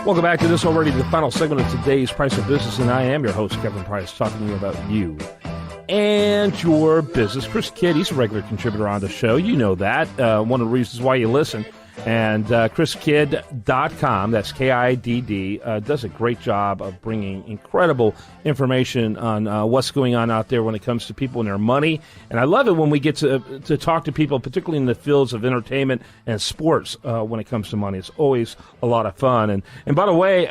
Welcome back to this already the final segment of today's Price of Business, and I am your host, Kevin Price, talking to you about you and your business. Chris Kidd, he's a regular contributor on the show. You know that. One of the reasons why you listen. And chriskidd.com, that's K-I-D-D, does a great job of bringing incredible information on what's going on out there when it comes to people and their money. And I love it when we get to talk to people, particularly in the fields of entertainment and sports when it comes to money. It's always a lot of fun. And by the way,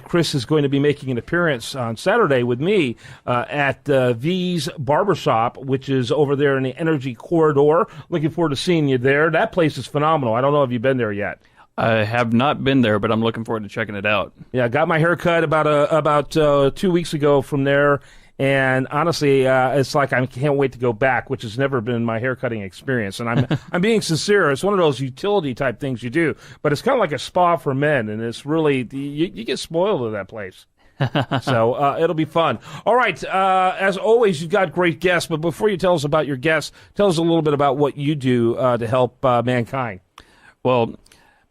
Chris is going to be making an appearance on Saturday with me at V's Barbershop, which is over there in the Energy Corridor. Looking forward to seeing you there. That place is phenomenal. I don't know if you've been there yet. I have not been there, but I'm looking forward to checking it out. Yeah, I got my hair cut about 2 weeks ago from there, and honestly, it's like I can't wait to go back, which has never been my haircutting experience. And I'm being sincere. It's one of those utility type things you do, but it's kind of like a spa for men, and it's really you get spoiled at that place. So it'll be fun. All right. As always, you've got great guests, but before you tell us about your guests, tell us a little bit about what you do to help mankind. Well,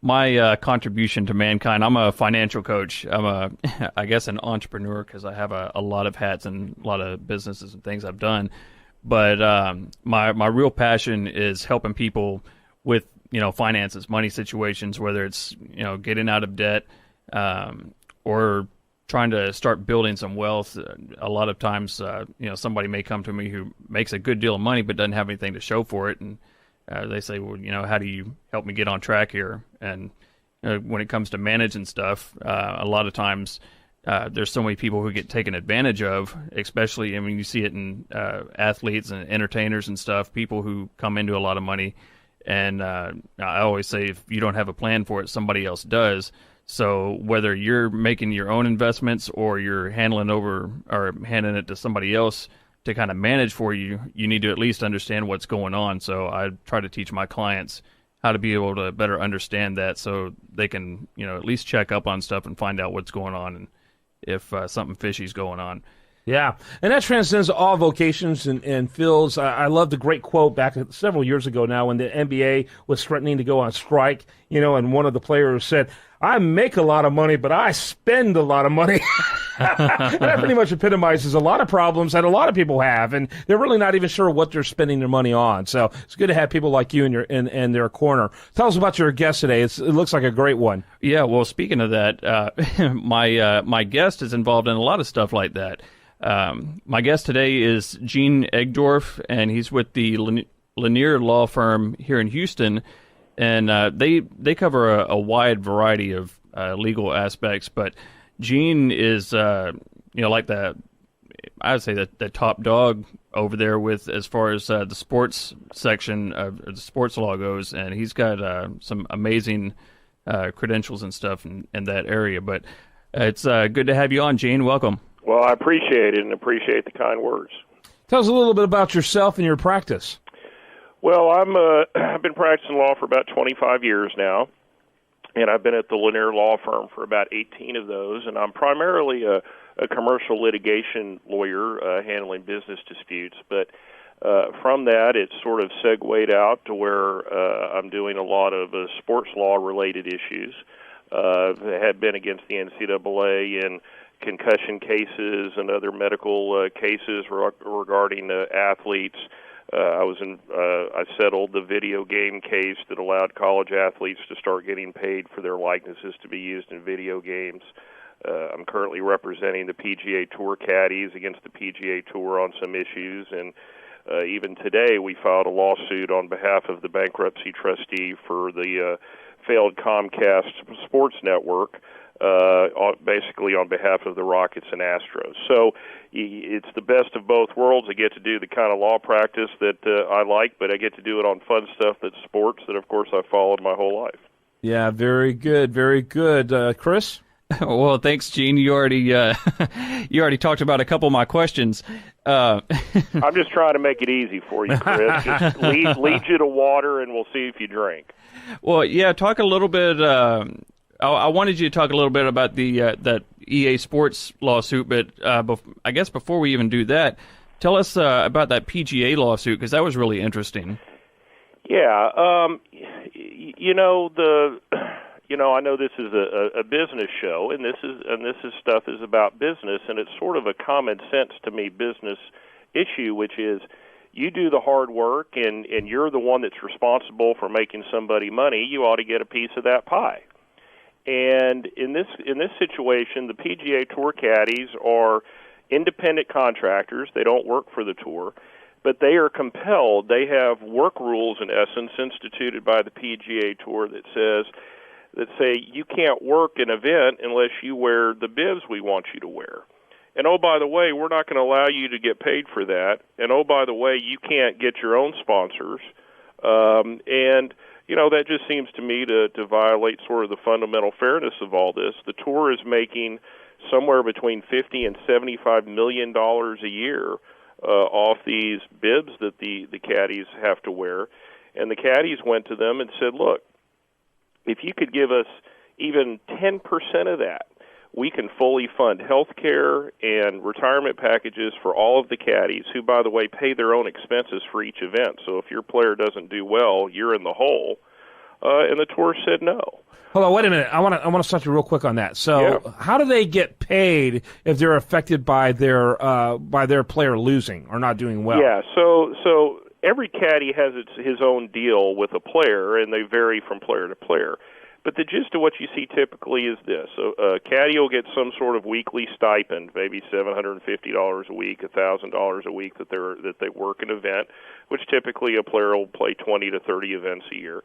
my contribution to mankind, I'm a financial coach. I'm I guess an entrepreneur because I have a lot of hats and a lot of businesses and things I've done. But my real passion is helping people with, finances, money situations, whether it's, getting out of debt or trying to start building some wealth. A lot of times, somebody may come to me who makes a good deal of money but doesn't have anything to show for it. And they say, well, how do you help me get on track here? And when it comes to managing stuff, a lot of times there's so many people who get taken advantage of, especially, you see it in athletes and entertainers and stuff, people who come into a lot of money. And I always say, if you don't have a plan for it, somebody else does. So whether you're making your own investments or you're handing it to somebody else to kind of manage for you, you need to at least understand what's going on. So I try to teach my clients how to be able to better understand that so they can, at least check up on stuff and find out what's going on and if something fishy is going on. Yeah, and that transcends all vocations and fields. I love the great quote back several years ago now when the NBA was threatening to go on strike, and one of the players said, I make a lot of money, but I spend a lot of money. And that pretty much epitomizes a lot of problems that a lot of people have, and they're really not even sure what they're spending their money on. So it's good to have people like you in their corner. Tell us about your guest today. It looks like a great one. Yeah, well, speaking of that, my guest is involved in a lot of stuff like that. My guest today is Gene Egdorf, and he's with the Lanier Law Firm here in Houston, and they cover a wide variety of legal aspects. But Gene is, like I would say the top dog over there with as far as the sports section of the sports law goes, and he's got some amazing credentials and stuff in that area. But it's good to have you on, Gene. Welcome. Well, I appreciate it and appreciate the kind words. Tell us a little bit about yourself and your practice. Well, I've been practicing law for about 25 years now, and I've been at the Lanier Law Firm for about 18 of those, and I'm primarily a commercial litigation lawyer handling business disputes. But from that, it's sort of segued out to where I'm doing a lot of sports law-related issues. That have been against the NCAA and concussion cases and other medical cases regarding athletes. I settled the video game case that allowed college athletes to start getting paid for their likenesses to be used in video games. I'm currently representing the PGA Tour caddies against the PGA Tour on some issues, and even today we filed a lawsuit on behalf of the bankruptcy trustee for the failed Comcast sports network, basically on behalf of the Rockets and Astros. So it's the best of both worlds. I get to do the kind of law practice that I like, but I get to do it on fun stuff that's sports that, of course, I've followed my whole life. Yeah, very good, very good. Chris? Well, thanks, Gene. You already talked about a couple of my questions. I'm just trying to make it easy for you, Chris. Just lead you to water, and we'll see if you drink. Well, yeah, talk a little bit. I wanted you to talk a little bit about that EA Sports lawsuit, but I guess before we even do that, tell us about that PGA lawsuit, because that was really interesting. Yeah, I know this is a business show, and this stuff is about business, and it's sort of a common sense to me business issue, which is you do the hard work, and you're the one that's responsible for making somebody money. You ought to get a piece of that pie. And in this situation, the PGA Tour caddies are independent contractors. They don't work for the tour, but they are compelled. They have work rules, in essence, instituted by the PGA Tour that say you can't work an event unless you wear the bibs we want you to wear. And, oh, by the way, we're not going to allow you to get paid for that. And, oh, by the way, you can't get your own sponsors. That just seems to me to violate sort of the fundamental fairness of all this. The tour is making somewhere between $50 and $75 million a year off these bibs that the caddies have to wear. And the caddies went to them and said, look, if you could give us even 10% of that, we can fully fund health care and retirement packages for all of the caddies, who, by the way, pay their own expenses for each event. So if your player doesn't do well, you're in the hole. And the tour said no. Hold on, wait a minute. I want to stop you real quick on that. So, How do they get paid if they're affected by their player losing or not doing well? Yeah. So every caddy has his own deal with a player, and they vary from player to player. But the gist of what you see typically is this: a caddy will get some sort of weekly stipend, maybe $750 a week, $1,000 a week that they work an event, which typically a player will play 20 to 30 events a year.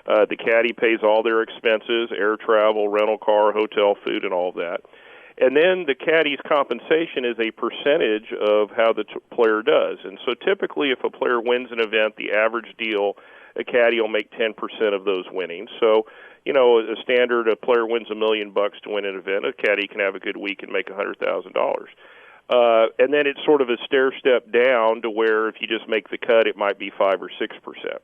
The caddy pays all their expenses, air travel, rental car, hotel, food, and all of that. And then the caddy's compensation is a percentage of how the player does. And so typically if a player wins an event, the average deal, a caddy will make 10% of those winnings. So, a standard, a player wins $1 million to win an event, a caddy can have a good week and make $100,000. And then it's sort of a stair step down to where if you just make the cut, it might be 5 or 6%.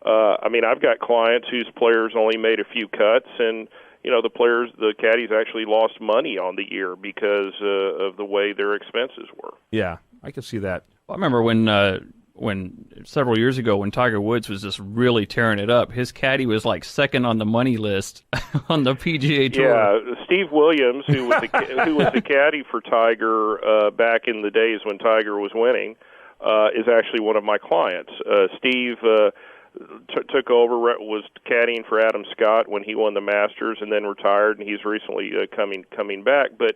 I've got clients whose players only made a few cuts, and the caddies actually lost money on the year because of the way their expenses were. Yeah, I can see that. Well, I remember when several years ago when Tiger Woods was just really tearing it up, his caddy was like second on the money list on the PGA Tour. Yeah, Steve Williams, who was the caddy for Tiger back in the days when Tiger was winning, is actually one of my clients. Steve took over, was caddying for Adam Scott when he won the Masters, and then retired, and he's recently coming back. But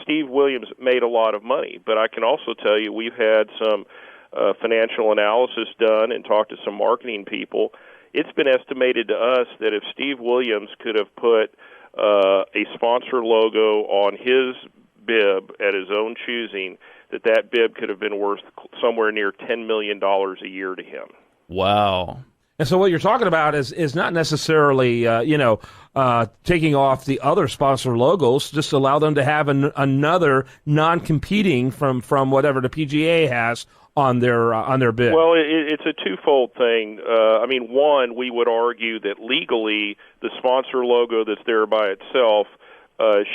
Steve Williams made a lot of money. But I can also tell you we've had some financial analysis done and talked to some marketing people. It's been estimated to us that if Steve Williams could have put a sponsor logo on his bib at his own choosing, that bib could have been worth somewhere near $10 million a year to him. Wow. And so what you're talking about is not necessarily, taking off the other sponsor logos, just allow them to have another non-competing from whatever the PGA has on their bid. Well, it's a twofold thing. One, we would argue that legally the sponsor logo that's there by itself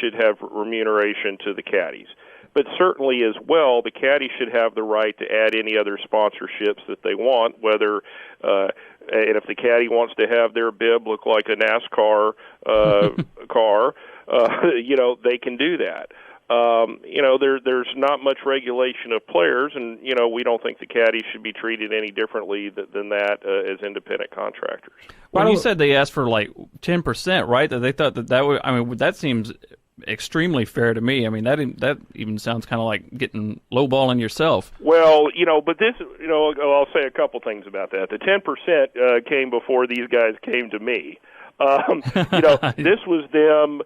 should have remuneration to the caddies. But certainly as well, the caddy should have the right to add any other sponsorships that they want, whether and if the caddy wants to have their bib look like a NASCAR car, they can do that. There's not much regulation of players, and we don't think the caddies should be treated any differently than that as independent contractors. Well, you said they asked for like 10%, right? That they thought that would. That seems extremely fair to me. That even sounds kind of like getting lowballing yourself. Well, but this, I'll say a couple things about that. The 10% came before these guys came to me. This was them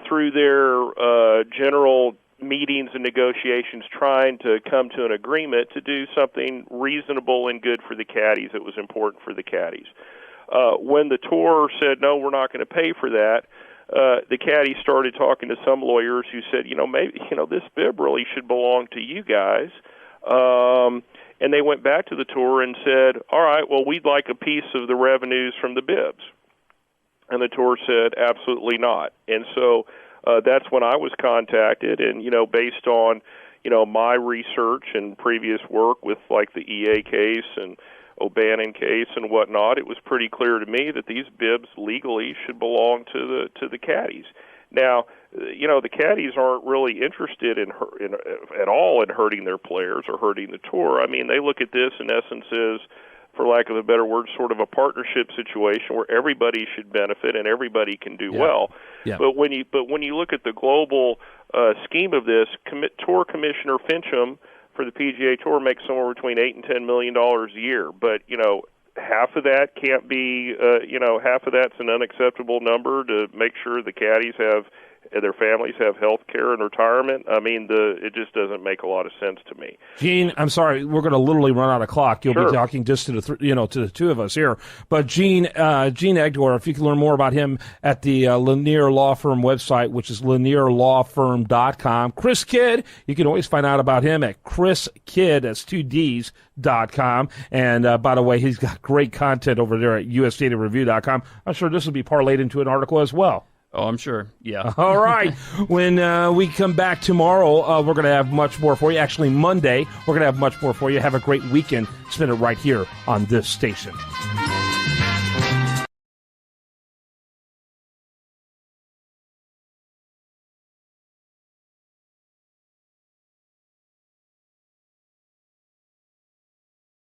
through their general meetings and negotiations trying to come to an agreement to do something reasonable and good for the caddies that was important for the caddies. When the tour said, no, we're not going to pay for that, the caddies started talking to some lawyers who said, maybe, this bib really should belong to you guys. And they went back to the tour and said, all right, well, we'd like a piece of the revenues from the bibs. And the tour said, absolutely not. And so that's when I was contacted, and, based on, my research and previous work with, like, the EA case and O'Bannon case and whatnot, it was pretty clear to me that these bibs legally should belong to the caddies. Now, the caddies aren't really interested at all in hurting their players or hurting the tour. I mean, they look at this in essence as, for lack of a better word, sort of a partnership situation where everybody should benefit and everybody can do well. Yeah. But when you look at the global scheme of this, Tour Commissioner Fincham for the PGA Tour makes somewhere between $8 and $10 million a year. But half of that can't be, half of that's an unacceptable number to make sure the caddies their families have health care and retirement. I mean, it just doesn't make a lot of sense to me. Gene, I'm sorry, we're going to literally run out of clock. You'll Sure. be talking just to the two of us here. But Gene Egdorf, you can learn more about him at the Lanier Law Firm website, which is lanierlawfirm.com. Chris Kidd, you can always find out about him at chriskidd, that's 2Ds.com. And by the way, he's got great content over there at usdatareview.com. I'm sure this will be parlayed into an article as well. Oh, I'm sure. Yeah. All right. When we come back tomorrow, we're going to have much more for you. Actually, Monday, we're going to have much more for you. Have a great weekend. Spend it right here on this station.